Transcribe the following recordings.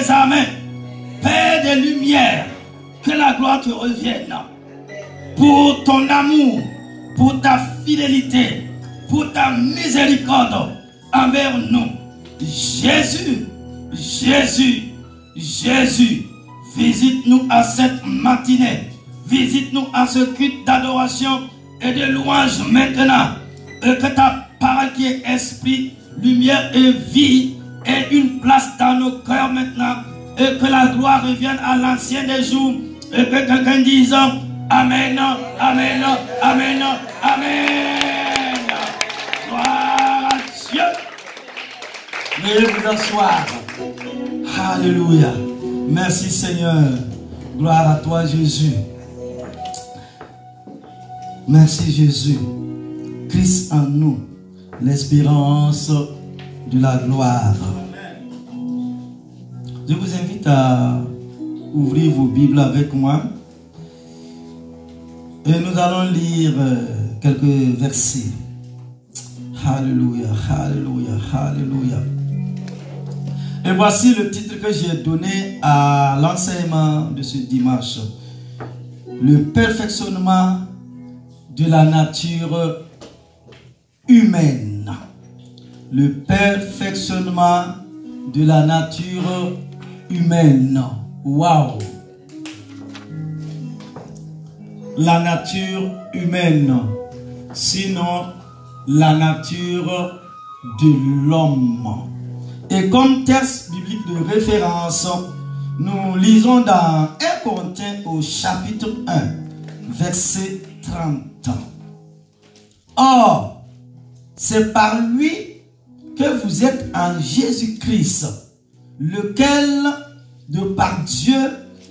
des armées, Père des lumières, que la gloire te revienne pour ton amour, pour ta fidélité, pour ta miséricorde envers nous. Jésus, Jésus, Jésus, visite-nous à cette matinée. Visite-nous à ce culte d'adoration et de louange maintenant. Et que ta parole qui est esprit, lumière et vie ait une place dans nos cœurs maintenant. Et que la gloire revienne à l'ancien des jours. Et que quelqu'un dise Amen, Amen, Amen, Amen. Gloire à Dieu. Veuillez vous asseoir. Alléluia. Merci Seigneur. Gloire à toi Jésus. Merci Jésus. Christ en nous, l'espérance de la gloire. Je vous invite à ouvrir vos Bibles avec moi. Et nous allons lire quelques versets. Alléluia, alléluia, alléluia. Et voici le titre que j'ai donné à l'enseignement de ce dimanche. Le perfectionnement de la nature humaine. Le perfectionnement de la nature humaine. Waouh! La nature humaine. Sinon, la nature de l'homme. Et comme texte biblique de référence, nous lisons dans 1 Corinthiens au chapitre 1, verset 30. Or, c'est par lui que vous êtes en Jésus-Christ, lequel, de par Dieu,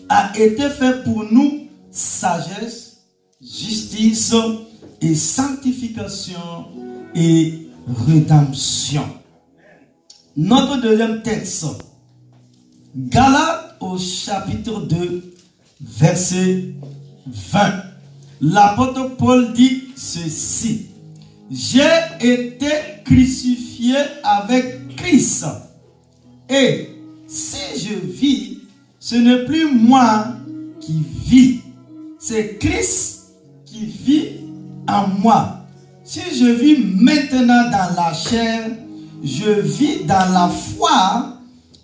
a été fait pour nous sagesse, justice et sanctification et rédemption. Notre deuxième texte, Galates au chapitre 2, verset 20. L'apôtre Paul dit ceci: j'ai été crucifié avec Christ, et si je vis, ce n'est plus moi qui vis, c'est Christ qui vit en moi. Si je vis maintenant dans la chair, je vis dans la foi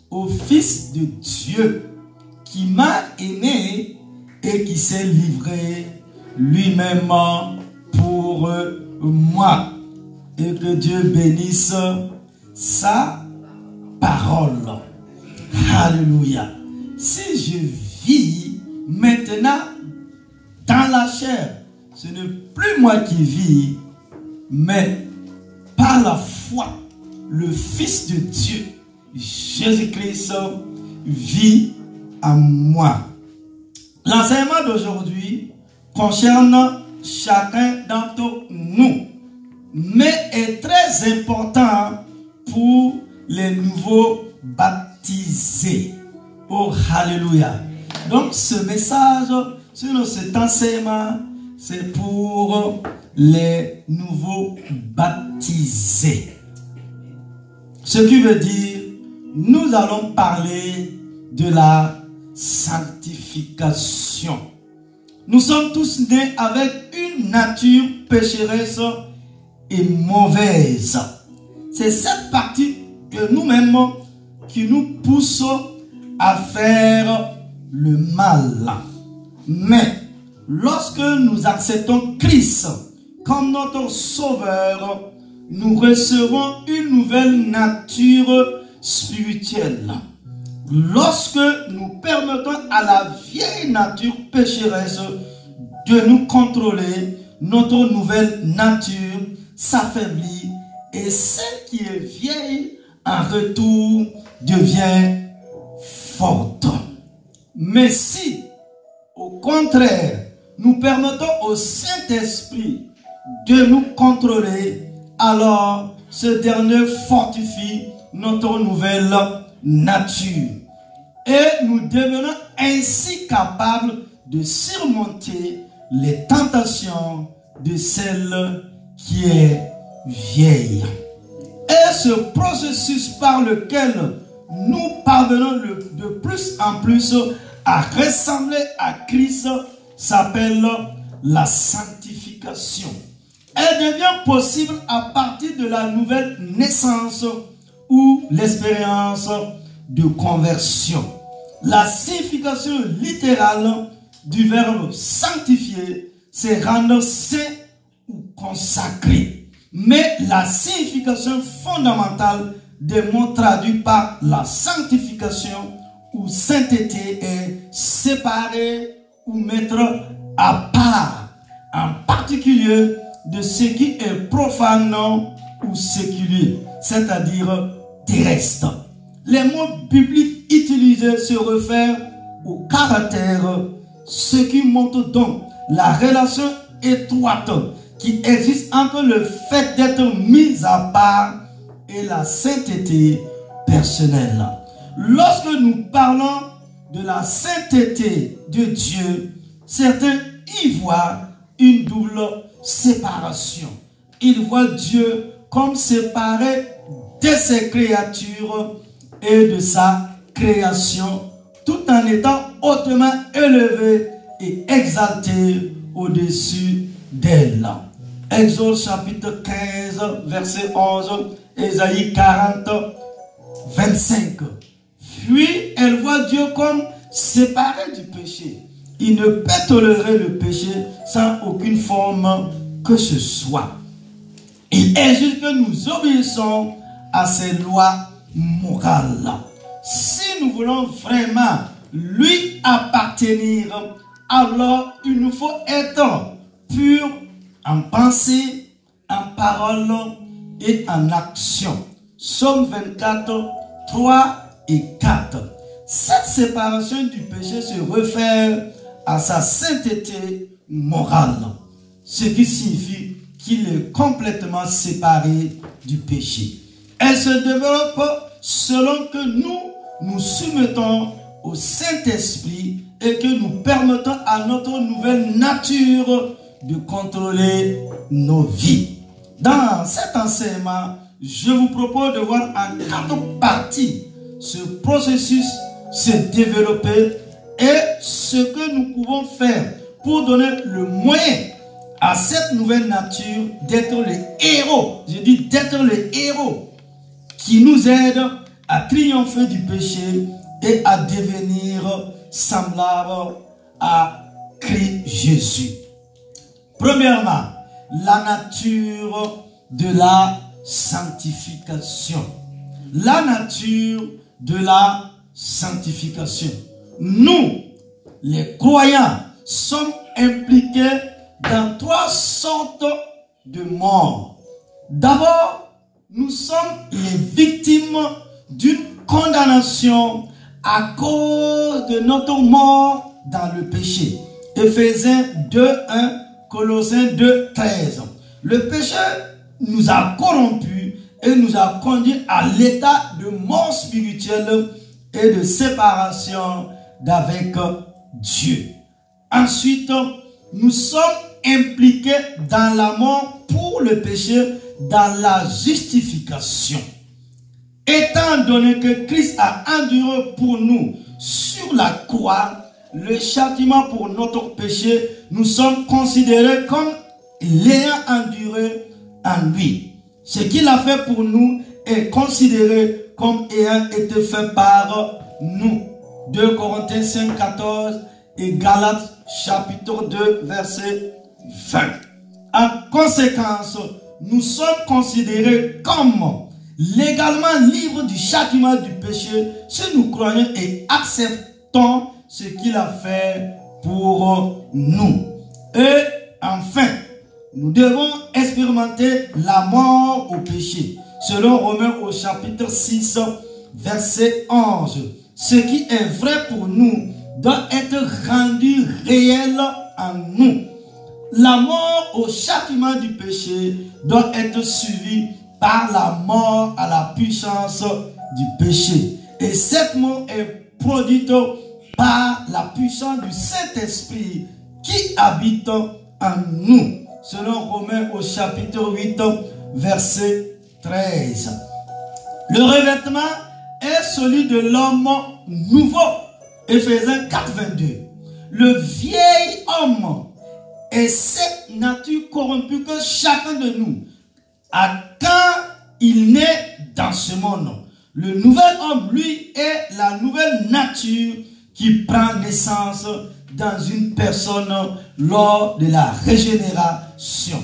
au Fils de Dieu qui m'a aimé et qui s'est livré lui-même pour moi. Et que Dieu bénisse sa parole. Alléluia. Si je vis maintenant dans la chair, ce n'est plus moi qui vis, mais par la foi, le Fils de Dieu, Jésus-Christ, vit en moi. L'enseignement d'aujourd'hui concerne chacun d'entre nous, mais est très important pour les nouveaux baptisés. Oh, alléluia. Donc ce message, cet enseignement, c'est pour les nouveaux baptisés. Ce qui veut dire, nous allons parler de la sanctification. Nous sommes tous nés avec une nature pécheresse et mauvaise. C'est cette partie de nous-mêmes qui nous pousse à faire le mal. Mais lorsque nous acceptons Christ comme notre sauveur, nous recevons une nouvelle nature spirituelle. Lorsque nous permettons à la vieille nature pécheresse de nous contrôler, notre nouvelle nature s'affaiblit et celle qui est vieille en retour devient forte. Mais si, au contraire, nous permettons au Saint-Esprit de nous contrôler, alors ce dernier fortifie notre nouvelle nature. Et nous devenons ainsi capables de surmonter les tentations de celle qui est vieille. Et ce processus par lequel nous parvenons de plus en plus à ressembler à Christ s'appelle la sanctification. Elle devient possible à partir de la nouvelle naissance ou l'expérience de conversion. La signification littérale du verbe sanctifier, c'est rendre saint ou consacré. Mais la signification fondamentale des mots traduits par la sanctification ou sainteté est séparer ou mettre à part, en particulier de ce qui est profane ou séculier, c'est-à-dire terrestre. Les mots bibliques utilisés se réfèrent au caractère, ce qui montre donc la relation étroite qui existe entre le fait d'être mis à part et la sainteté personnelle. Lorsque nous parlons de la sainteté de Dieu, certains y voient une double séparation. Ils voient Dieu comme séparé de ses créatures et de sa création, tout en étant hautement élevé et exalté au-dessus d'elle. Exode chapitre 15, verset 11, Ésaïe 40, 25. Puis elle voit Dieu comme séparé du péché. Il ne peut tolérer le péché sans aucune forme que ce soit. Il exige que nous obéissons à ses lois morales. Si nous voulons vraiment lui appartenir, alors il nous faut être purs en pensée, en parole et en action. Psaume 24, 3 et 4. Cette séparation du péché se réfère à sa sainteté morale, ce qui signifie qu'il est complètement séparé du péché. Elle se développe selon que nous nous soumettons au Saint-Esprit et que nous permettons à notre nouvelle nature de contrôler nos vies. Dans cet enseignement, je vous propose de voir en 4 parties ce processus se développer et ce que nous pouvons faire pour donner le moyen à cette nouvelle nature d'être les héros. Je dis d'être les héros qui nous aident à triompher du péché et à devenir semblables à Christ Jésus. Premièrement, la nature de la sanctification. La nature de la sanctification. Nous, les croyants, sommes impliqués dans 3 sortes de morts. D'abord, nous sommes les victimes d'une condamnation à cause de notre mort dans le péché. Éphésiens 2:1, Colossiens 2:13. Le péché nous a corrompus et nous a conduits à l'état de mort spirituelle et de séparation d'avec Dieu. Ensuite, nous sommes impliqués dans la mort pour le péché, dans la justification. Étant donné que Christ a enduré pour nous sur la croix le châtiment pour notre péché, nous sommes considérés comme l'ayant enduré en lui. Ce qu'il a fait pour nous est considéré comme ayant été fait par nous. 2 Corinthiens 5:14 et Galates chapitre 2 verset 20. En conséquence, nous sommes considérés comme légalement libres du châtiment du péché si nous croyons et acceptons ce qu'il a fait pour nous. Et enfin, nous devons expérimenter la mort au péché. Selon Romains au chapitre 6, verset 11. Ce qui est vrai pour nous doit être rendu réel en nous. La mort au châtiment du péché doit être suivie par la mort à la puissance du péché. Et cette mort est produite par la puissance du Saint-Esprit qui habite en nous. Selon Romains au chapitre 8, verset 13. Le revêtement est celui de l'homme nouveau. Éphésiens 4, 22. Le vieil homme est cette nature corrompue que chacun de nous a quand il naît dans ce monde. Le nouvel homme, lui, est la nouvelle nature qui prend naissance dans une personne lors de la régénération.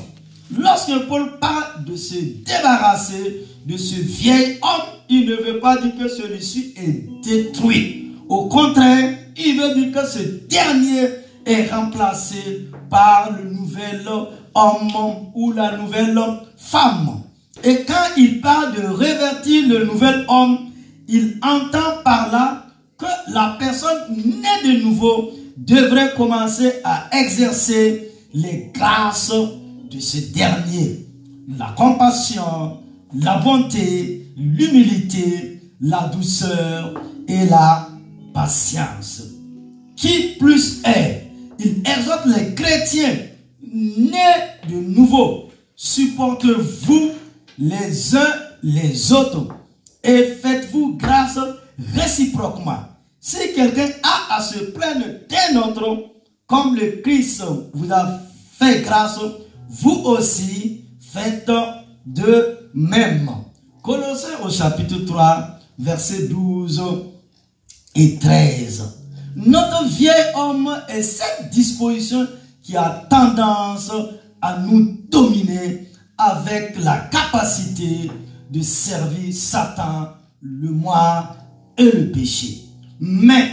Lorsque Paul parle de se débarrasser de ce vieil homme, il ne veut pas dire que celui-ci est détruit. Au contraire, il veut dire que ce dernier est remplacé par le nouvel homme ou la nouvelle femme. Et quand il parle de révertir le nouvel homme, il entend par là que la personne née de nouveau devrait commencer à exercer les grâces de ce dernier. La compassion, la bonté, l'humilité, la douceur et la patience. Qui plus est, il exhorte les chrétiens nés de nouveau. Supportez-vous les uns les autres et faites-vous grâce réciproquement. Si quelqu'un a à se plaindre d'un autre, comme le Christ vous a fait grâce, vous aussi faites de même. Colossiens au chapitre 3, versets 12 et 13. Notre vieil homme est cette disposition qui a tendance à nous dominer avec la capacité de servir Satan, le moi et le péché. Mais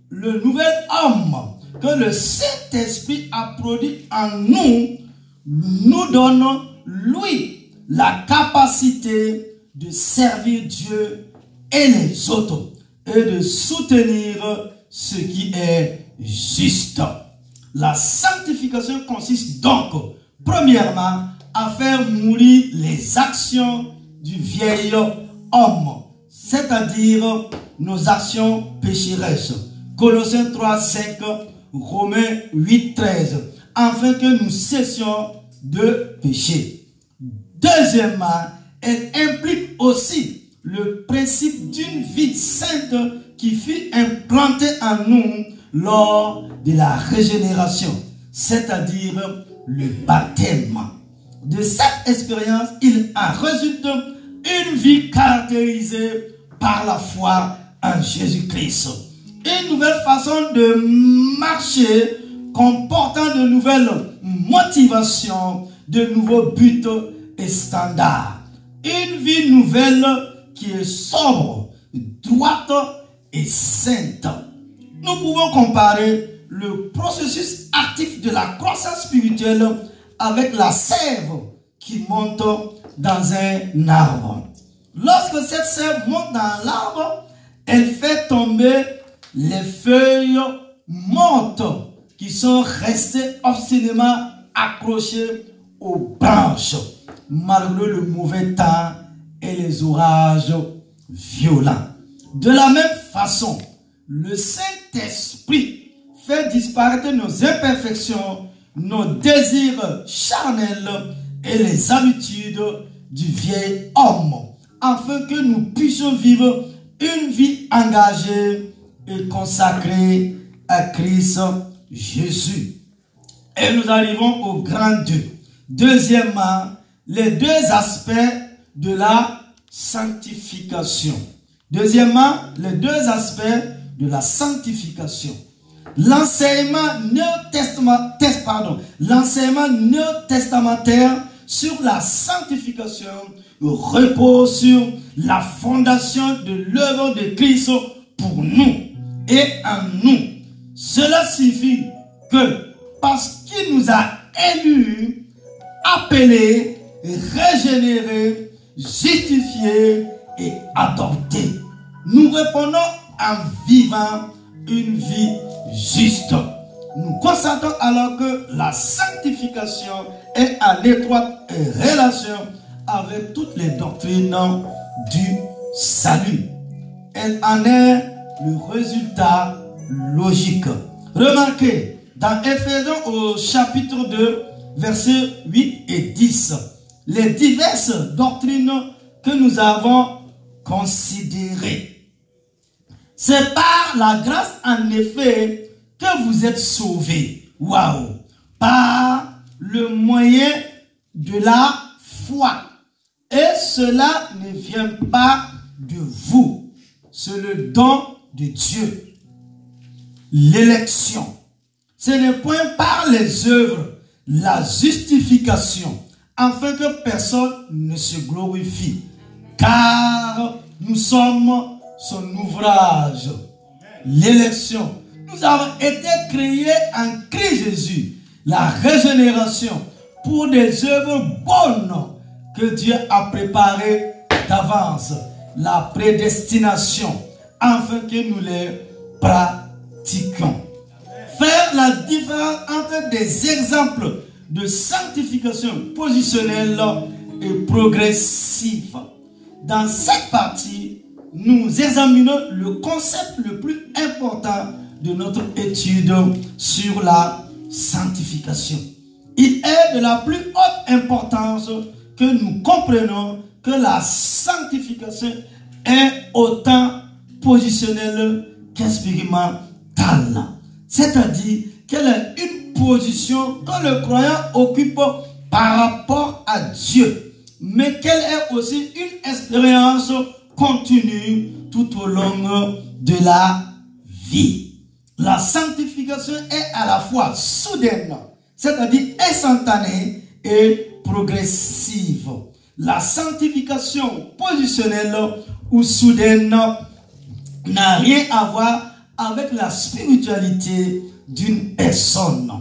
le nouvel homme que le Saint-Esprit a produit en nous, nous donne, lui, la capacité de servir Dieu et les autres et de soutenir ce qui est juste. La sanctification consiste donc, premièrement, à faire mourir les actions du vieil homme, c'est-à-dire nos actions pécheresses. Colossiens 3, 5, Romains 8, 13, afin que nous cessions de pécher. Deuxièmement, elle implique aussi le principe d'une vie sainte qui fut implantée en nous lors de la régénération, c'est-à-dire le baptême. De cette expérience, il en résulte une vie caractérisée par la foi en Jésus-Christ. Une nouvelle façon de marcher comportant de nouvelles motivations, de nouveaux buts et standards. Une vie nouvelle qui est sobre, droite et sainte. Nous pouvons comparer le processus actif de la croissance spirituelle avec la sève qui monte dans un arbre. Lorsque cette sève monte dans l'arbre, elle fait tomber les feuilles mortes qui sont restées obstinément accrochées aux branches, malgré le mauvais temps et les orages violents. De la même façon, le Saint-Esprit fait disparaître nos imperfections, nos désirs charnels et les habitudes du vieil homme, afin que nous puissions vivre une vie engagée et consacrée à Christ Jésus. Et nous arrivons au grand 2. Deuxièmement, les deux aspects de la sanctification. Deuxièmement, les deux aspects de la sanctification. L'enseignement néo-testamentaire sur la sanctification repose sur la fondation de l'œuvre de Christ pour nous et en nous. Cela signifie que parce qu'il nous a élus, appelés, régénérés, justifiés et adoptés, nous répondons en vivant une vie juste. Nous constatons alors que la sanctification est en étroite relation avec toutes les doctrines du salut. Elle en est le résultat logique. Remarquez, dans Éphésiens au chapitre 2, versets 8 et 10, les diverses doctrines que nous avons considérées. C'est par la grâce, en effet, que vous êtes sauvés. Waouh! Par le moyen de la foi. Et cela ne vient pas de vous. C'est le don de Dieu. L'élection. Ce n'est point par les œuvres, la justification, afin que personne ne se glorifie. Car nous sommes son ouvrage. L'élection. Nous avons été créés en Christ Jésus. La régénération pour des œuvres bonnes que Dieu a préparées d'avance. La prédestination afin que nous les pratiquions. Faire la différence entre des exemples de sanctification positionnelle et progressive. Dans cette partie, nous examinons le concept le plus important de notre étude sur la sanctification. Il est de la plus haute importance que nous comprenons que la sanctification est autant positionnelle qu'expérimentale. C'est-à-dire qu'elle est une position que le croyant occupe par rapport à Dieu, mais qu'elle est aussi une expérience continue tout au long de la vie. La sanctification est à la fois soudaine, c'est-à-dire instantanée et progressive. La sanctification positionnelle ou soudaine n'a rien à voir avec la spiritualité d'une personne.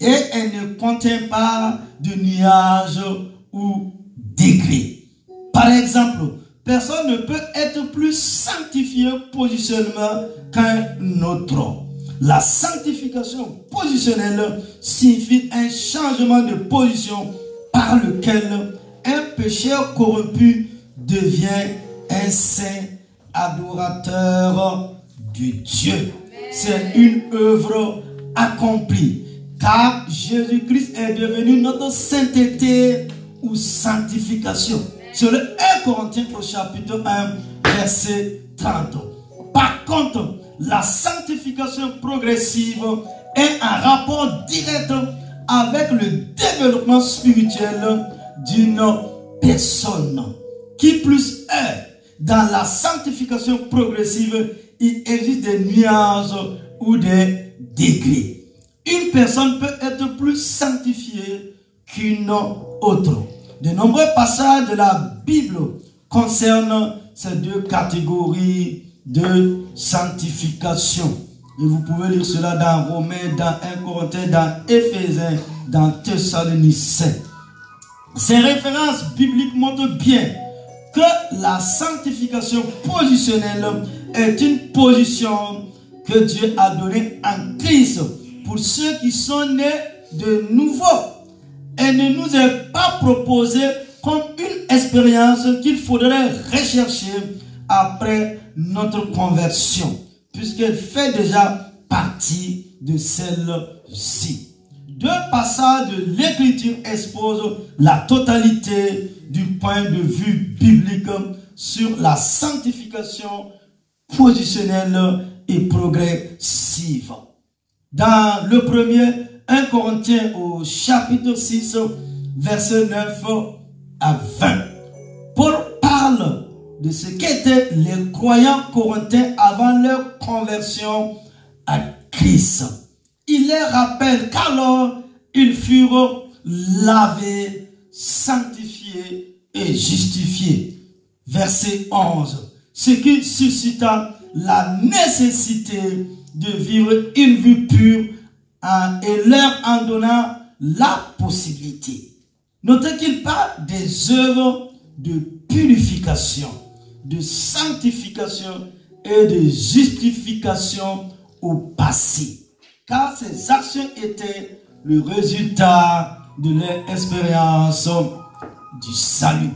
Et elle ne contient pas de nuages ou degrés. Par exemple, personne ne peut être plus sanctifié positionnellement qu'un autre. La sanctification positionnelle signifie un changement de position par lequel un pécheur corrompu devient un saint adorateur de Dieu. C'est une œuvre accomplie, car Jésus-Christ est devenu notre sainteté ou sanctification. Sur le 1 Corinthiens au chapitre 1, verset 30. Par contre, la sanctification progressive est un rapport direct avec le développement spirituel d'une personne. Qui plus est, dans la sanctification progressive, il existe des nuances ou des degrés. Une personne peut être plus sanctifiée qu'une autre. De nombreux passages de la Bible concernent ces deux catégories de sanctification. Et vous pouvez lire cela dans Romains, dans 1 Corinthiens, dans Éphésiens, dans Thessaloniciens. Ces références bibliques montrent bien que la sanctification positionnelle est une position que Dieu a donnée en Christ pour ceux qui sont nés de nouveau. Elle ne nous est pas proposée comme une expérience qu'il faudrait rechercher après notre conversion, puisqu'elle fait déjà partie de celle-ci. Deux passages de l'Écriture exposent la totalité du point de vue biblique sur la sanctification positionnelle et progressive. Dans le premier, 1 Corinthiens au chapitre 6, verset 9 à 20. Paul parle de ce qu'étaient les croyants corinthiens avant leur conversion à Christ. Il les rappelle qu'alors ils furent lavés, sanctifiés et justifiés. Verset 11. Ce qui suscita la nécessité de vivre une vie pure et leur en donnant la possibilité. Notez qu'il parle des œuvres de purification, de sanctification et de justification au passé. Car ces actions étaient le résultat de leur expérience du salut.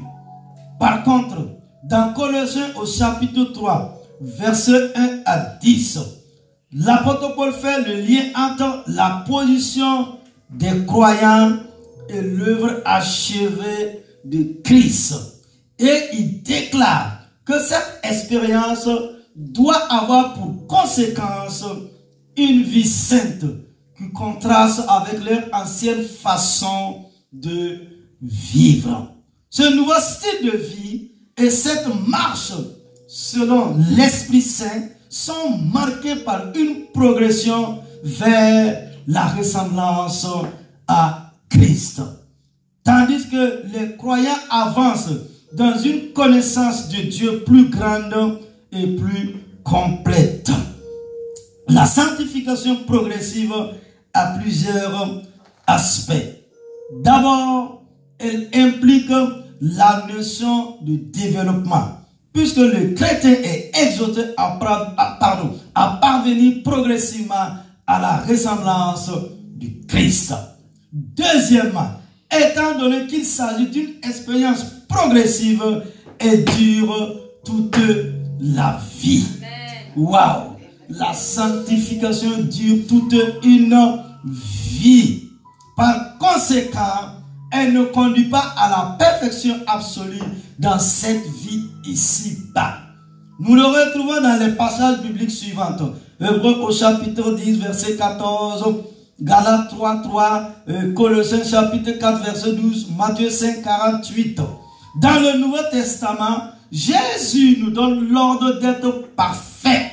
Par contre, dans Colossiens au chapitre 3, versets 1 à 10, l'apôtre Paul fait le lien entre la position des croyants et l'œuvre achevée de Christ. Et il déclare que cette expérience doit avoir pour conséquence une vie sainte qui contraste avec leur ancienne façon de vivre. Ce nouveau style de vie et cette marche selon l'Esprit Saint sont marqués par une progression vers la ressemblance à Christ. Tandis que les croyants avancent dans une connaissance de Dieu plus grande et plus complète. La sanctification progressive a plusieurs aspects. D'abord, elle implique la notion de développement, puisque le chrétien est exhorté à parvenir progressivement à la ressemblance du Christ. Deuxièmement, étant donné qu'il s'agit d'une expérience progressive et dure toute la vie. Waouh! La sanctification dure toute une vie. Par conséquent, elle ne conduit pas à la perfection absolue dans cette vie ici-bas. Nous le retrouvons dans les passages bibliques suivants. Hébreux au chapitre 10, verset 14, Galates 3, 3, Colossiens chapitre 4, verset 12, Matthieu 5, 48. Dans le Nouveau Testament, Jésus nous donne l'ordre d'être parfait.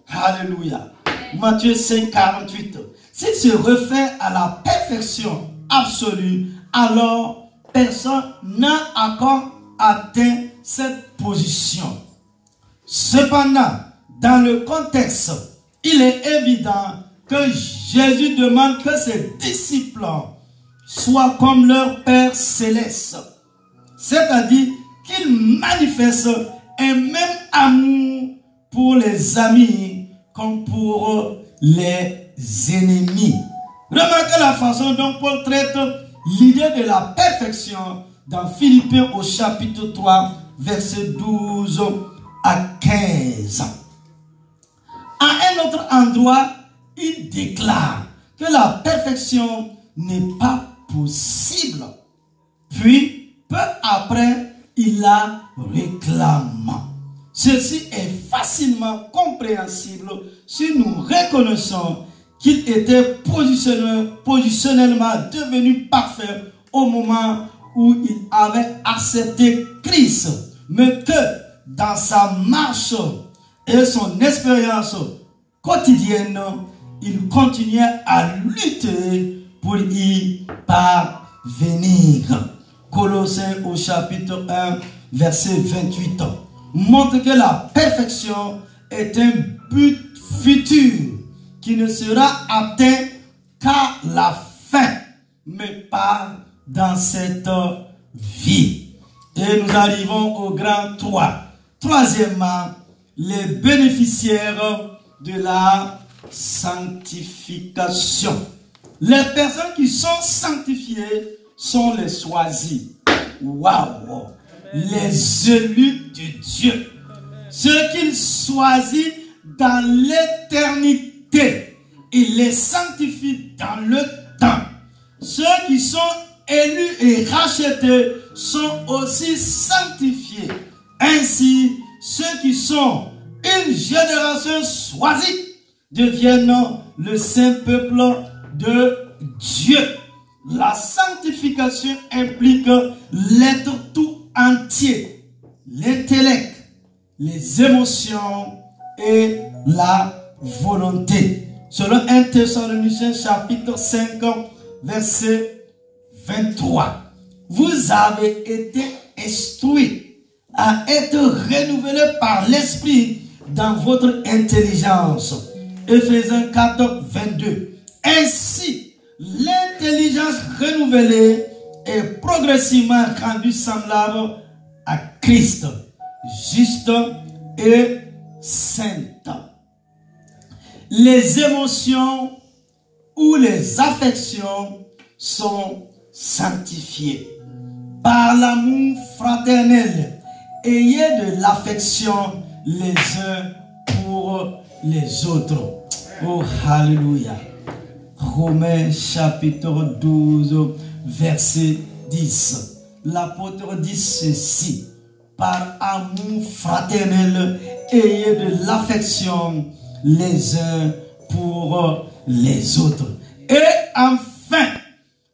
Alléluia. Matthieu 5, 48. S'il se réfère à la perfection absolue, alors personne n'a encore atteint cette position. Cependant, dans le contexte, il est évident que Jésus demande que ses disciples soient comme leur Père céleste. C'est-à-dire qu'ils manifestent un même amour pour les amis comme pour les ennemis. Remarquez la façon dont Paul traite l'idée de la perfection dans Philippiens au chapitre 3, verset 12 à 15. À un autre endroit, il déclare que la perfection n'est pas possible. Puis, peu après, il la réclame. Ceci est facilement compréhensible si nous reconnaissons qu'il était positionnellement devenu parfait au moment où il avait accepté Christ, mais que dans sa marche et son expérience quotidienne, il continuait à lutter pour y parvenir. Colossiens au chapitre 1, verset 28, montre que la perfection est un but futur qui ne sera atteint qu'à la fin, mais pas dans cette vie. Et nous arrivons au grand 3. Troisièmement, les bénéficiaires de la sanctification. Les personnes qui sont sanctifiées sont les choisis. Waouh! Les élus de Dieu. Ceux qu'il choisit dans l'éternité. Il les sanctifie dans le temps. Ceux qui sont élus et rachetés sont aussi sanctifiés. Ainsi, ceux qui sont une génération choisie deviennent le saint peuple de Dieu. La sanctification implique l'être tout entier, l'intellect, les émotions et la volonté. Selon 1 Thessaloniciens chapitre 5, verset 23. Vous avez été instruits à être renouvelés par l'Esprit dans votre intelligence. Ephésiens 4, 22. Ainsi, l'intelligence renouvelée est progressivement rendue semblable à Christ, juste et sainte. Les émotions ou les affections sont sanctifiées. Par l'amour fraternel, ayez de l'affection les uns pour les autres. Oh, alléluia. Romains chapitre 12, verset 10. L'apôtre dit ceci. par amour fraternel, ayez de l'affection les uns pour les autres. Et enfin,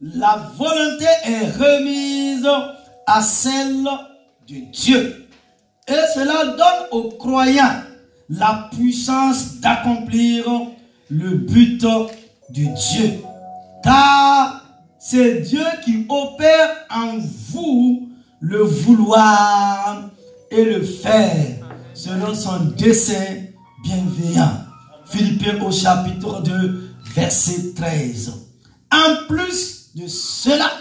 la volonté est remise à celle de Dieu. Et cela donne aux croyants la puissance d'accomplir le but de Dieu. Car c'est Dieu qui opère en vous le vouloir et le faire selon son dessein bienveillant. Philippiens au chapitre 2, verset 13. En plus de cela,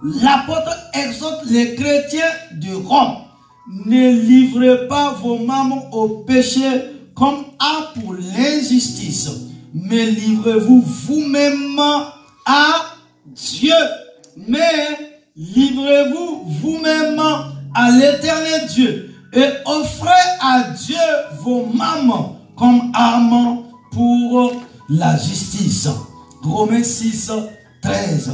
l'apôtre exhorte les chrétiens de Rome: ne livrez pas vos membres au péché comme à pour l'injustice, mais livrez-vous vous-même à Dieu. Mais livrez-vous vous-même à l'éternel Dieu et offrez à Dieu vos membres comme armes pour la justice. Romains 6, 13.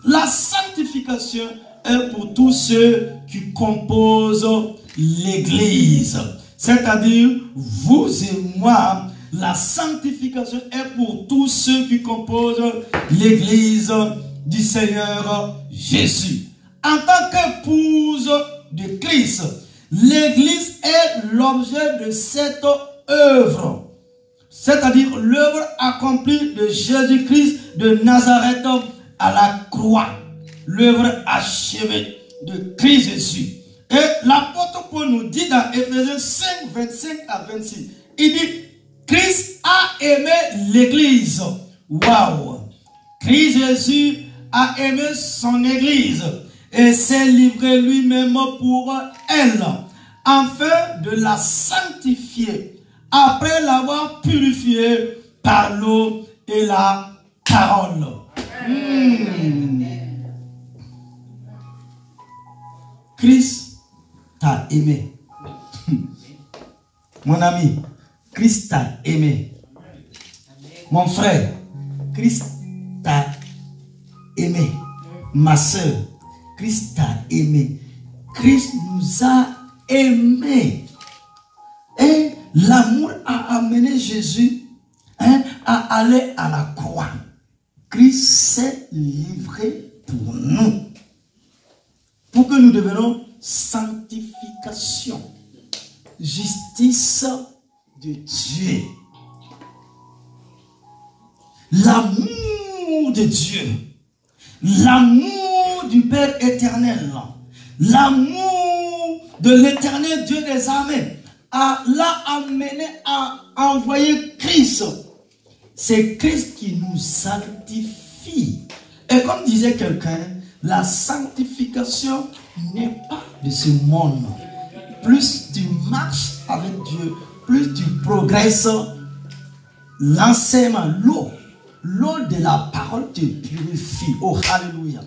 La sanctification est pour tous ceux qui composent l'Église. C'est-à-dire, vous et moi, la sanctification est pour tous ceux qui composent l'Église du Seigneur Jésus. En tant qu'épouse de Christ, l'Église est l'objet de cette œuvre. C'est-à-dire l'œuvre accomplie de Jésus-Christ de Nazareth à la croix. L'œuvre achevée de Christ Jésus. Et l'apôtre Paul nous dit dans Éphésiens 5, 25 à 26, il dit: Christ a aimé l'Église. Waouh! Christ Jésus a aimé son Église et s'est livré lui-même pour elle, afin de la sanctifier, après l'avoir purifiée par l'eau et la parole. Christ t'a aimé. Mon ami, Christ t'a aimé. Mon frère, Christ t'a aimé. Ma soeur, Christ t'a aimé. Christ nous a aimés. Et l'amour a amené Jésus à aller à la croix. Christ s'est livré pour nous. Pour que nous devenions sanctification, justice de Dieu. L'amour de Dieu, l'amour du Père éternel, l'amour de l'éternel Dieu des armées l'a amené à envoyer Christ. C'est Christ qui nous sanctifie. Et comme disait quelqu'un, la sanctification n'est pas de ce monde. Plus tu marches avec Dieu, plus tu progresses. L'enseignement, l'eau de la parole te purifie. Oh, alléluia.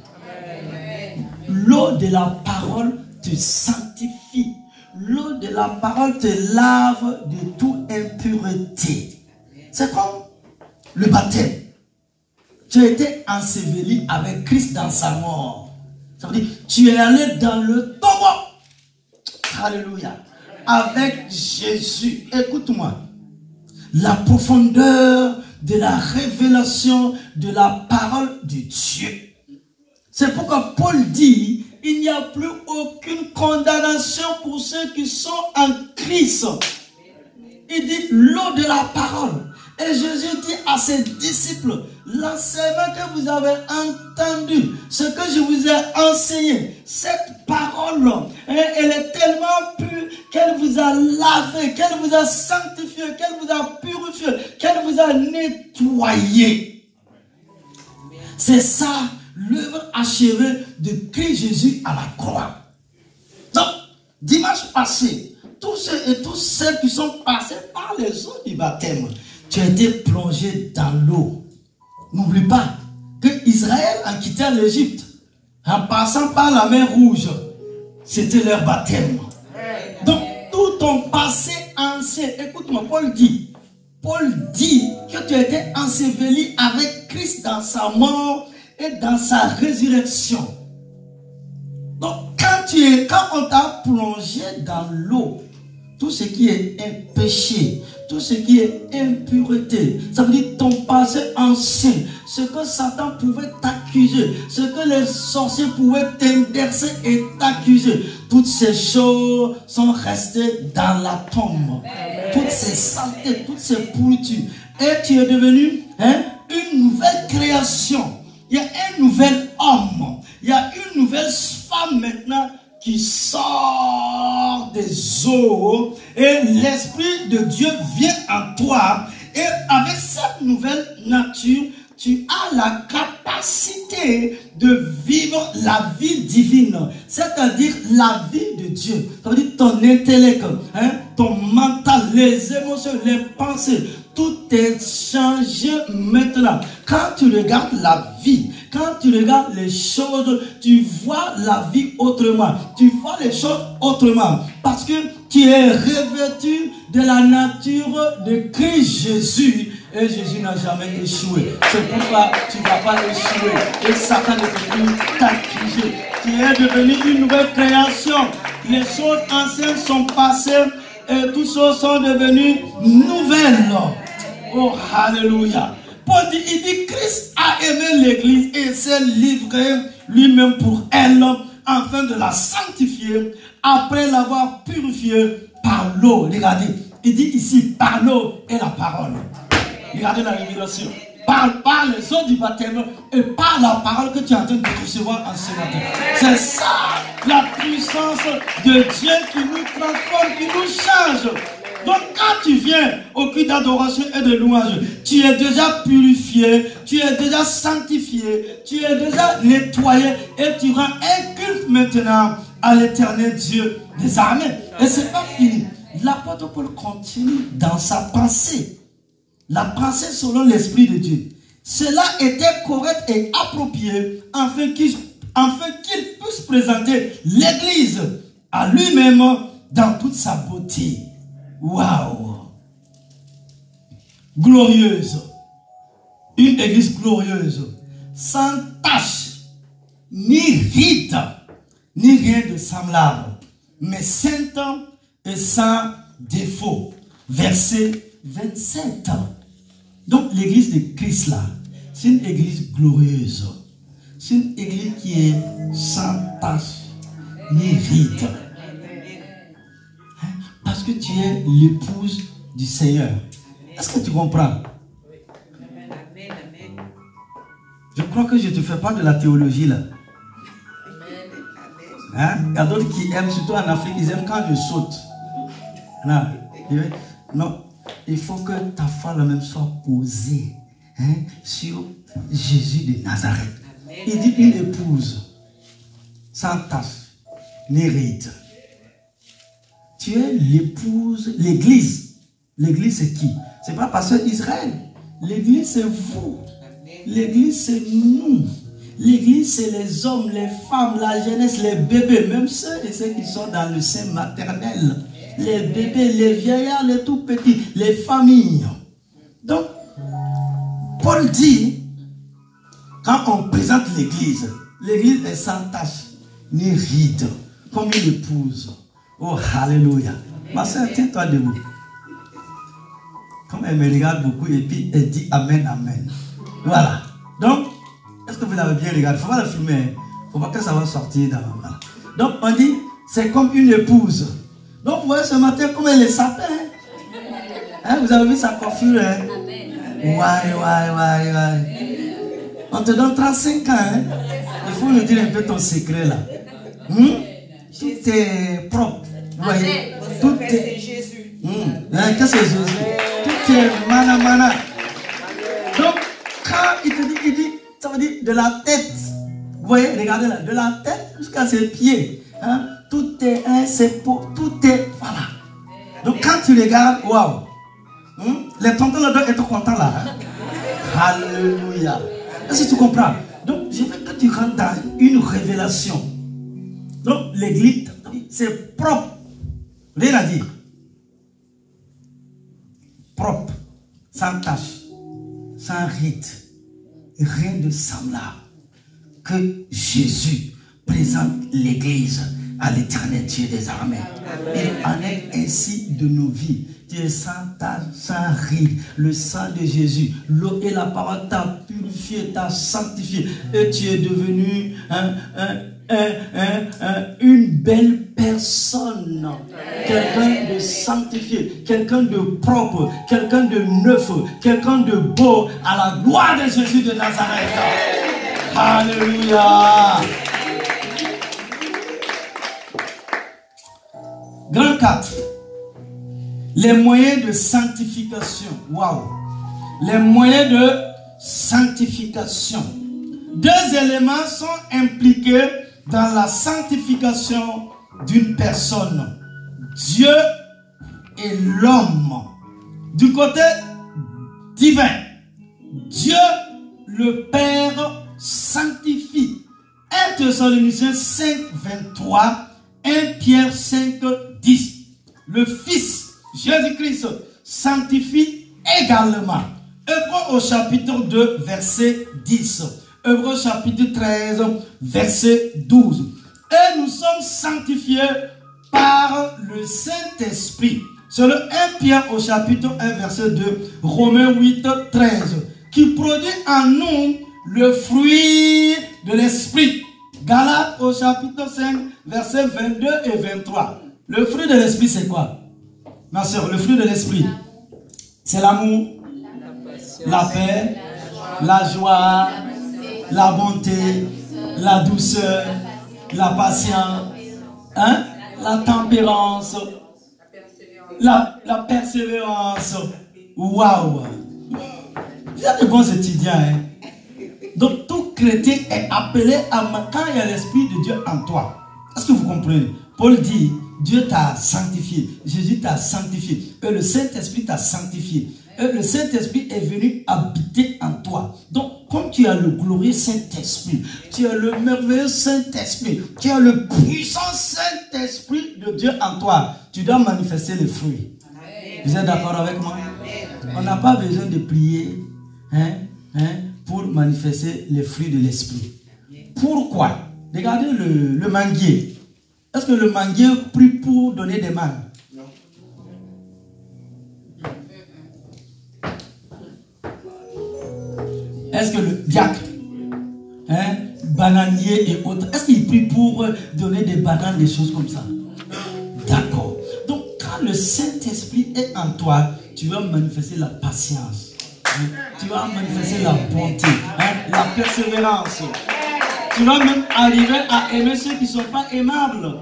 L'eau de la parole te sanctifie. L'eau de la parole te lave de toute impureté. C'est comme le baptême. Tu as été enseveli avec Christ dans sa mort. Ça veut dire, tu es allé dans le tombeau. Alléluia. Avec Jésus. Écoute-moi. La profondeur de la révélation de la parole de Dieu. C'est pourquoi Paul dit, il n'y a plus aucune condamnation pour ceux qui sont en Christ. Il dit l'eau de la parole. Et Jésus dit à ses disciples, l'enseignement que vous avez entendu, ce que je vous ai enseigné, cette parole, elle est tellement pure qu'elle vous a lavé, qu'elle vous a sanctifié, qu'elle vous a purifié, qu'elle vous a nettoyé. C'est ça l'œuvre achevée de Christ Jésus à la croix. Donc, dimanche passé, tous ceux et toutes celles qui sont passés par les eaux du baptême, tu as été plongé dans l'eau. N'oublie pas que Israël a quitté l'Égypte en passant par la mer Rouge. C'était leur baptême. Donc, tout ton passé ancien, écoute-moi, Paul dit que tu as été enseveli avec Christ dans sa mort et dans sa résurrection. Donc, quand quand on t'a plongé dans l'eau, tout ce qui est un péché, tout ce qui est impureté, ça veut dire ton passé ancien, ce que Satan pouvait t'accuser, ce que les sorciers pouvaient t'inverser et t'accuser, toutes ces choses sont restées dans la tombe. Toutes ces saletés, toutes ces pourritures. Et tu es devenu une nouvelle création. Il y a un nouvel homme. Il y a une nouvelle femme maintenant qui sort des eaux et l'Esprit de Dieu vient en toi et avec cette nouvelle nature, tu as la capacité de vivre la vie divine, c'est-à-dire la vie de Dieu. Ça veut dire ton intellect, ton mental, les émotions, les pensées, tout est changé maintenant. Quand tu regardes la vie, quand tu regardes les choses, tu vois la vie autrement. Tu vois les choses autrement. Parce que tu es revêtu de la nature de Christ Jésus. Et Jésus n'a jamais échoué. C'est pourquoi tu ne vas pas échouer. Et Satan ne peut plus t'accuser. Tu es devenu une nouvelle création. Les choses anciennes sont passées et toutes choses sont devenues nouvelles. Oh, alléluia. Paul dit, il dit, Christ a aimé l'église et s'est livré lui-même pour elle, afin de la sanctifier, après l'avoir purifiée par l'eau. Regardez, il dit ici, par l'eau et la parole. Regardez la révélation. Par les eaux du baptême et par la parole que tu es en train de recevoir en ce matin. C'est ça, la puissance de Dieu qui nous transforme, qui nous change. Donc quand tu viens au culte d'adoration et de louange, tu es déjà purifié, tu es déjà sanctifié, tu es déjà nettoyé et tu rends un culte maintenant à l'éternel Dieu des armées. Et ce n'est pas fini. L'apôtre Paul continue dans sa pensée. La pensée selon l'Esprit de Dieu. Cela était correct et approprié afin qu'il puisse présenter l'Église à lui-même dans toute sa beauté. Waouh! Glorieuse. Une Église glorieuse. Sans tache, ni ride, ni rien de semblable, mais sainte et sans défaut. Verset 27. Donc l'église de Christ là, c'est une église glorieuse. C'est une église qui est sans tache ni ride. Parce que tu es l'épouse du Seigneur. Est-ce que tu comprends? Je crois que je ne te fais pas de la théologie là. Il y a d'autres qui aiment, surtout en Afrique, ils aiment quand je saute. Non. Il faut que ta foi même soit posée sur Jésus de Nazareth. Il dit une épouse sans tache ni ride. Tu es l'épouse, l'église. L'église c'est qui? C'est pas parce que Israël. L'église c'est vous. L'église c'est nous. L'église c'est les hommes, les femmes, la jeunesse, les bébés, même ceux et ceux qui sont dans le sein maternel. Les bébés, les vieillards, les tout petits, les familles. Donc, Paul dit, quand on présente l'église, l'église est sans tache, ni ride, comme une épouse. Oh, alléluia. Ma soeur, tiens-toi debout. Comme elle me regarde beaucoup et puis elle dit Amen, Amen. Voilà. Donc, est-ce que vous l'avez bien regardé? Il ne faut pas le filmer. Il ne faut pas que ça va sortir dans la main. Donc, on dit, c'est comme une épouse. Donc, vous voyez ce matin comme elle est sapée. Vous avez vu sa coiffure? Ouais. On te donne 35 ans. Il faut nous dire un peu ton secret là. Tout est propre. Vous voyez? Tout est Jésus. Qu'est-ce que c'est Jésus? Tout est mana. Donc, quand il te dit, ça veut dire de la tête. Vous voyez? Regardez là. De la tête jusqu'à ses pieds. Tout est tout est, voilà. Donc quand tu regardes, waouh, les tontons là doivent être contents là. Alléluia. Est-ce que tu comprends? Donc je veux que tu rentres dans une révélation. Donc l'église, c'est propre. Rien à dire. Propre, sans tache, sans ride, rien de semblable. Que Jésus présente l'église à l'Éternel Dieu des armées. Il en est ainsi de nos vies. Tu es saint, saint rire. Le sang de Jésus, l'eau et la parole t'a purifié, t'a sanctifié. Et tu es devenu une belle personne. Quelqu'un de sanctifié, quelqu'un de propre, quelqu'un de neuf, quelqu'un de beau, à la gloire de Jésus de Nazareth. Alléluia. Grand 4. Les moyens de sanctification. Waouh. Les moyens de sanctification. 2 éléments sont impliqués dans la sanctification d'une personne. Dieu et l'homme. Du côté divin, Dieu le Père sanctifie. 1 Thessaloniciens 5, 23, 1 Pierre 5, 10. Le Fils Jésus-Christ sanctifie également. Hébreux au chapitre 2, verset 10. Hébreux chapitre 13, verset 12. Et nous sommes sanctifiés par le Saint-Esprit. C'est le 1 Pierre au chapitre 1, verset 2, Romains 8, 13, qui produit en nous le fruit de l'Esprit. Galates au chapitre 5, verset 22 et 23. Le fruit de l'Esprit, c'est quoi? Ma soeur, le fruit de l'Esprit, c'est l'amour, la paix, la joie, la bonté, la douceur, la patience, hein? La tempérance, la persévérance. Waouh! Vous êtes de bons étudiants. Hein? Donc, tout chrétien est appelé à quand il y a l'Esprit de Dieu en toi. Est-ce que vous comprenez? Paul dit, Dieu t'a sanctifié, Jésus t'a sanctifié, et le Saint-Esprit t'a sanctifié. Et le Saint-Esprit est venu habiter en toi. Donc, comme tu as le glorieux Saint-Esprit, tu as le merveilleux Saint-Esprit, tu as le puissant Saint-Esprit de Dieu en toi, tu dois manifester les fruits. Vous êtes d'accord avec moi? On n'a pas besoin de prier pour manifester les fruits de l'Esprit. Pourquoi? Regardez le manguier. Est-ce que le manguier prie pour donner des mangues? Est-ce que le diacre, bananier et autres, est-ce qu'il prie pour donner des bananes, des choses comme ça? D'accord. Donc, quand le Saint-Esprit est en toi, tu vas manifester la patience. Tu vas manifester la bonté, la persévérance. Tu vas même arriver à aimer ceux qui ne sont pas aimables.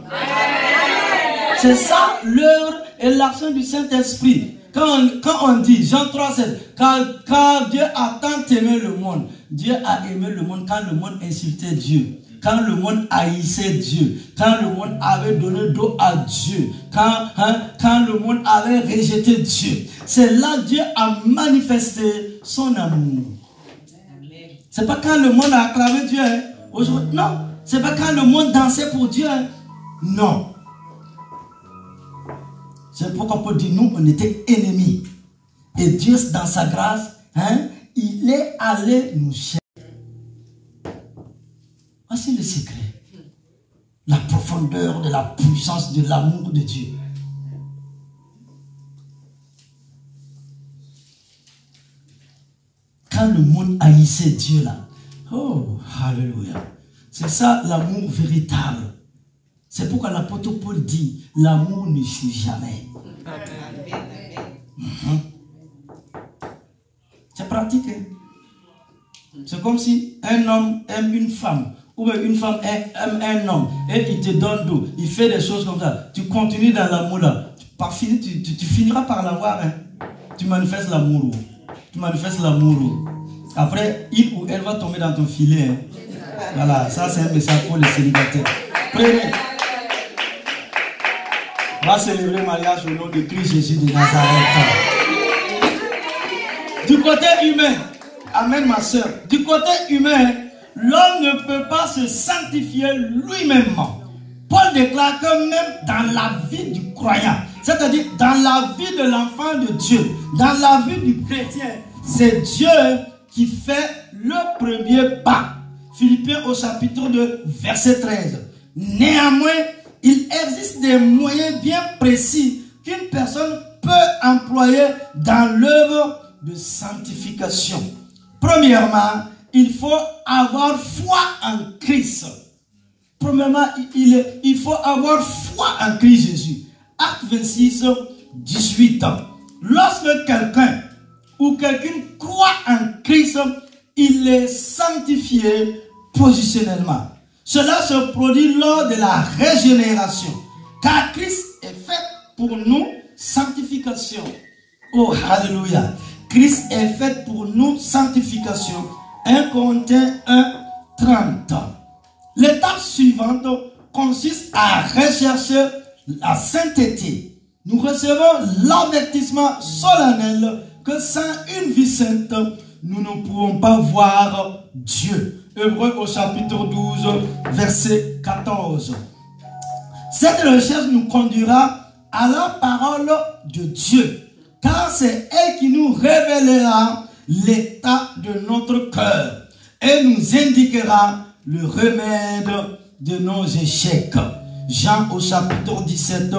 C'est ça l'œuvre et l'action du Saint-Esprit. Quand on dit, Jean 3,7, car Dieu a tant aimé le monde. Dieu a aimé le monde quand le monde insultait Dieu. Quand le monde haïssait Dieu. Quand le monde avait donné dos à Dieu. Quand le monde avait rejeté Dieu. C'est là que Dieu a manifesté son amour. C'est pas quand le monde a acclamé Dieu. Non. C'est pas quand le monde dansait pour Dieu. Non. C'est pourquoi Paul dit, nous, on était ennemis. Et Dieu, dans sa grâce, il est allé nous chercher. Voici le secret. La profondeur de la puissance de l'amour de Dieu. Quand le monde haïssait Dieu là, oh, alléluia. C'est ça l'amour véritable. C'est pourquoi l'apôtre Paul dit, l'amour ne suit jamais. C'est pratique. Hein? C'est comme si un homme aime une femme, ou bien une femme aime un homme, et il te donne d'eau, il fait des choses comme ça. Tu continues dans l'amour là. Tu finiras par l'avoir. Hein? Tu manifestes l'amour. Tu manifestes l'amour. Après, il ou elle va tomber dans ton filet. Hein? Voilà, ça c'est un message pour les célibataires. Prenez. On va célébrer le mariage au nom de Christ Jésus de Nazareth. Du côté humain, amen ma soeur, du côté humain, l'homme ne peut pas se sanctifier lui-même. Paul déclare que même dans la vie du croyant, c'est-à-dire dans la vie de l'enfant de Dieu, dans la vie du chrétien, c'est Dieu qui fait le premier pas. Philippiens au chapitre 2, verset 13. Néanmoins, il existe des moyens bien précis qu'une personne peut employer dans l'œuvre de sanctification. Premièrement, il faut avoir foi en Christ. Premièrement, il faut avoir foi en Christ Jésus. Acte 26, 18. Lorsque quelqu'un ou quelqu'une croit en Christ, il est sanctifié positionnellement. Cela se produit lors de la régénération. Car Christ est fait pour nous sanctification. Oh, alléluia. Christ est fait pour nous sanctification. 1 Corinthiens 1, 30. L'étape suivante consiste à rechercher la sainteté. Nous recevons l'avertissement solennel que sans une vie sainte, nous ne pourrons pas voir Dieu. Hébreux au chapitre 12, verset 14. Cette recherche nous conduira à la parole de Dieu, car c'est elle qui nous révélera l'état de notre cœur et nous indiquera le remède de nos échecs. Jean au chapitre 17,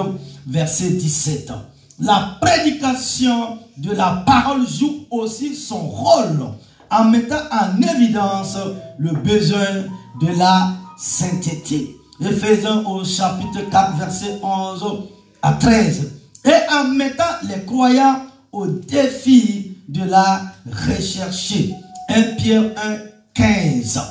verset 17. La prédication de la parole joue aussi son rôle en mettant en évidence le besoin de la sainteté. Éphésiens au chapitre 4, verset 11 à 13. Et en mettant les croyants au défi de la rechercher. 1 Pierre 1, 15.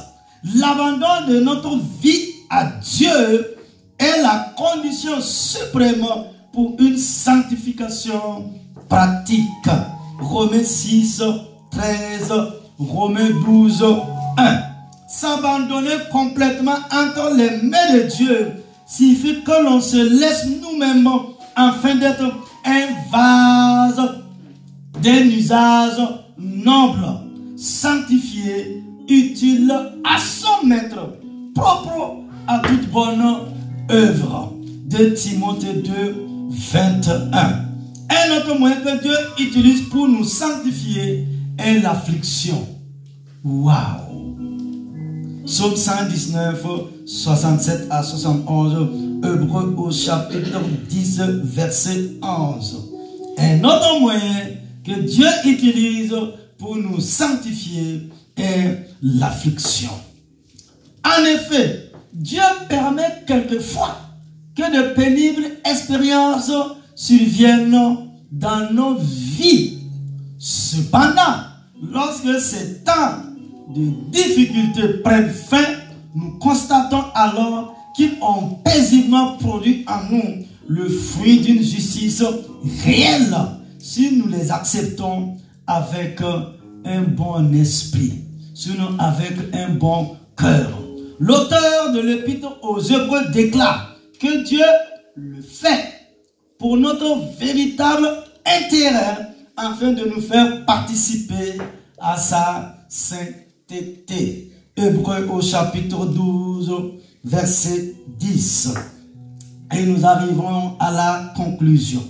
L'abandon de notre vie à Dieu est la condition suprême pour une sanctification pratique. Romains 6, 13, Romains 12, 1. S'abandonner complètement entre les mains de Dieu signifie que l'on se laisse nous-mêmes afin d'être un vase d'un usage noble, sanctifié, utile à son maître, propre à toute bonne œuvre. 2 Timothée 2, 21. Un autre moyen que Dieu utilise pour nous sanctifier est l'affliction. Waouh! Psaume 119, 67 à 71, Hébreux au chapitre 10, verset 11. Un autre moyen que Dieu utilise pour nous sanctifier est l'affliction. En effet, Dieu permet quelquefois que de pénibles expériences surviennent dans nos vies. Cependant, lorsque ces temps de difficultés prennent fin, nous constatons alors qu'ils ont paisiblement produit en nous le fruit d'une justice réelle si nous les acceptons avec un bon esprit, sinon avec un bon cœur. L'auteur de l'épître aux Hébreux déclare que Dieu le fait pour notre véritable intérêt afin de nous faire participer à sa sainteté. Hébreux au chapitre 12, verset 10. Et nous arrivons à la conclusion.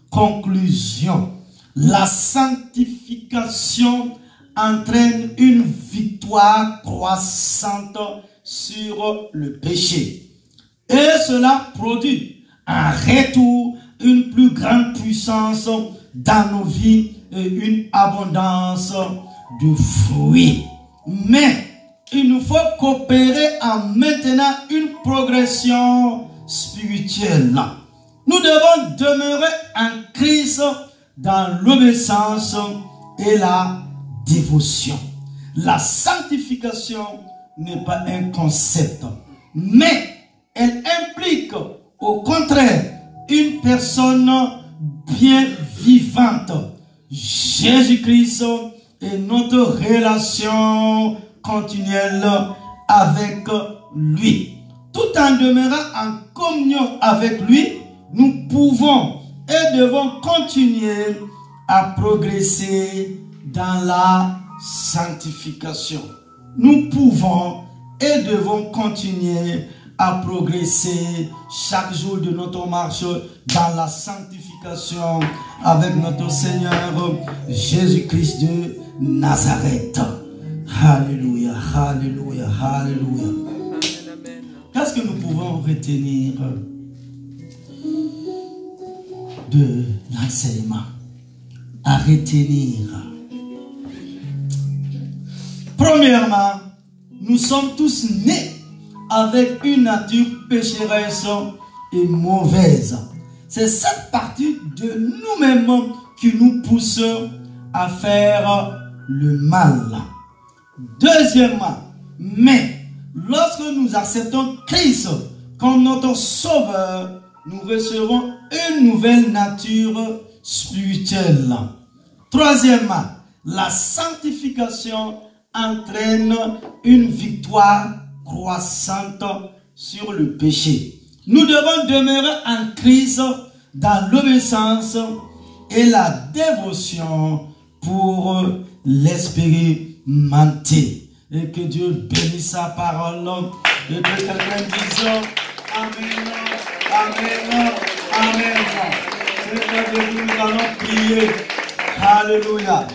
Conclusion. La sanctification entraîne une victoire croissante sur le péché. Et cela produit en retour une plus grande puissance dans nos vies et une abondance de fruits. Mais il nous faut coopérer en maintenant une progression spirituelle. Nous devons demeurer en Christ dans l'obéissance et la dévotion. La sanctification n'est pas un concept, mais elle implique au contraire une personne bien vivante. Jésus-Christ est notre relation continuelle avec lui. Tout en demeurant en communion avec lui, nous pouvons et devons continuer à progresser dans la sanctification. Nous pouvons et devons continuer à progresser chaque jour de notre marche dans la sanctification avec notre Seigneur Jésus-Christ de Nazareth. Alléluia, alléluia, alléluia. Qu'est-ce que nous pouvons retenir de l'enseignement à retenir. Premièrement, nous sommes tous nés avec une nature pécheresse et mauvaise. C'est cette partie de nous-mêmes qui nous pousse à faire le mal. Deuxièmement, mais lorsque nous acceptons Christ comme notre sauveur, nous recevons une nouvelle nature spirituelle. Troisièmement, la sanctification entraîne une victoire croissante sur le péché. Nous devons demeurer en Christ dans l'obéissance et la dévotion pour l'expérimenter. Et que Dieu bénisse sa parole. Et que quelqu'un dise Amen, Amen, Amen. Nous allons prier. Alléluia.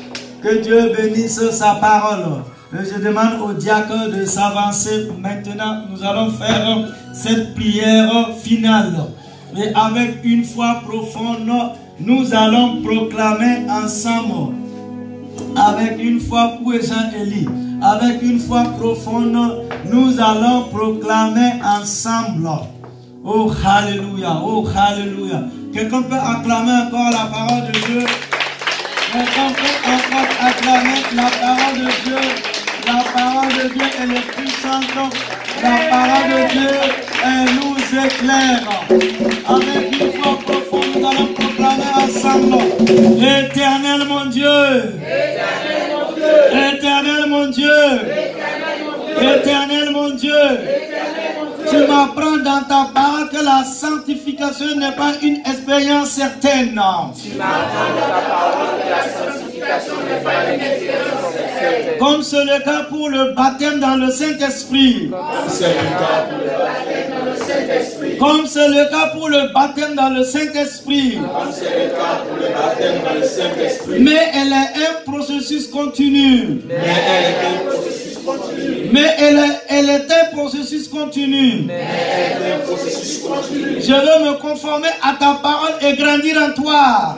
Que Dieu bénisse sa parole. Et je demande au diacre de s'avancer. Maintenant, nous allons faire cette prière finale. Et avec une foi profonde, nous allons proclamer ensemble. Avec une foi pour Jean-Élie. Avec une foi profonde, nous allons proclamer ensemble. Oh, Alléluia, oh, Alléluia. Quelqu'un peut acclamer encore la parole de Dieu. Quelqu'un peut encore acclamer la parole de Dieu. La parole de Dieu, elle est puissante. La parole de Dieu, elle nous éclaire. Avec une foi profonde, nous allons proclamer ensemble. Éternel mon Dieu. Éternel mon Dieu. Éternel mon Dieu. Tu m'apprends dans ta parole que la sanctification n'est pas une expérience certaine. Tu m'apprends dans ta parole que la sanctification n'est pas une expérience certaine. Comme c'est le cas pour le baptême dans le Saint-Esprit. Comme c'est le cas pour le baptême dans le Saint-Esprit. Mais elle est un processus continu. Mais elle est un processus continu. Je veux me conformer à ta parole et grandir en toi.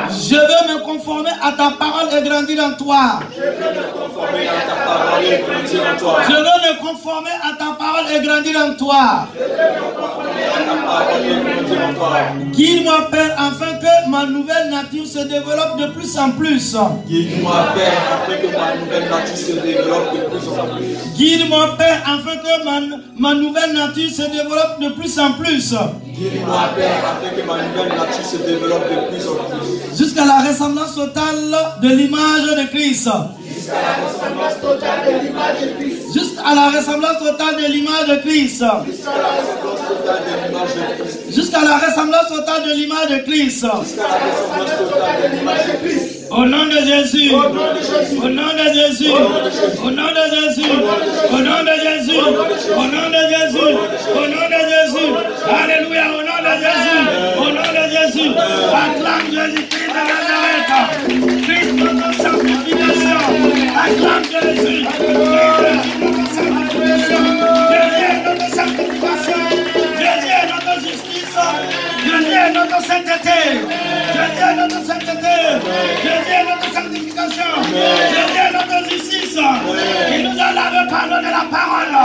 Je veux me conformer à ta parole et grandir en toi. Je veux me conformer à ta parole et grandir en toi. Guide-moi, Père, afin que ma nouvelle nature se développe de plus en plus. Guide-moi, Père, afin que ma nouvelle nature se développe de plus en plus. Guide-moi, Père, afin que ma nouvelle nature se développe de plus en plus. Guide-moi, Père, afin que ma nouvelle nature se développe de plus en plus. Jusqu'à la ressemblance totale de l'image de Christ. Jusqu'à la ressemblance totale de l'image de Christ. Jusqu'à la ressemblance totale de l'image de Christ. Jusqu'à la ressemblance totale de l'image de Christ. Au nom de Jésus. Au nom de Jésus. Au nom de Jésus. Au nom de Jésus. Au nom de Jésus. Au nom de Jésus. Alléluia. Au nom de Jésus. Au nom de Jésus. Acclame Jésus-Christ de Nazareth. Christ notre sanctification. Acclame Jésus. Jésus est notre sanctification. Jésus est notre justice. Jésus est notre sainteté. Jésus est notre sainteté. Jésus est notre sanctification. Jésus est notre justice. Il nous a lavé par l'eau de la parole.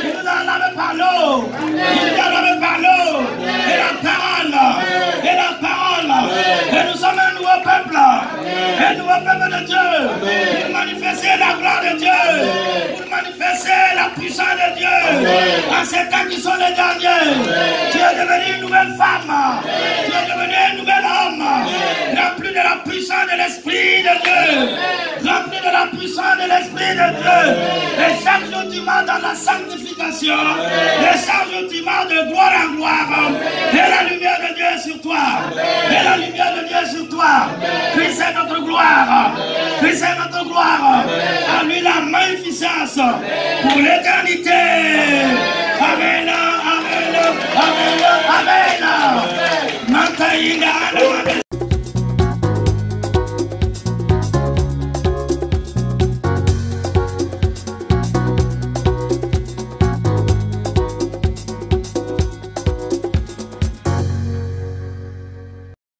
Il nous a lavé par l'eau. Il nous a lavé par l'eau. Et la parole. Et la parole. Et nous sommes un nouveau peuple. Un nouveau peuple de Dieu. Pour manifester la gloire de Dieu. Pour manifester la puissance de Dieu. En ces temps qui sont les derniers. Tu es devenu une nouvelle femme. Tu es devenu un nouvel homme. Rempli de la puissance de l'Esprit de Dieu. Rempli de la puissance de l'Esprit de Dieu. Et chaque jour tu marches dans la sanctification. Et chaque jour tu marches de gloire en gloire. Et la lumière de Dieu est sur toi. Et la lumière de Dieu est sur toi. Christ est notre gloire. Christ est notre gloire. À lui la magnificence pour l'éternité. Amen. Amen. Amen. Amen.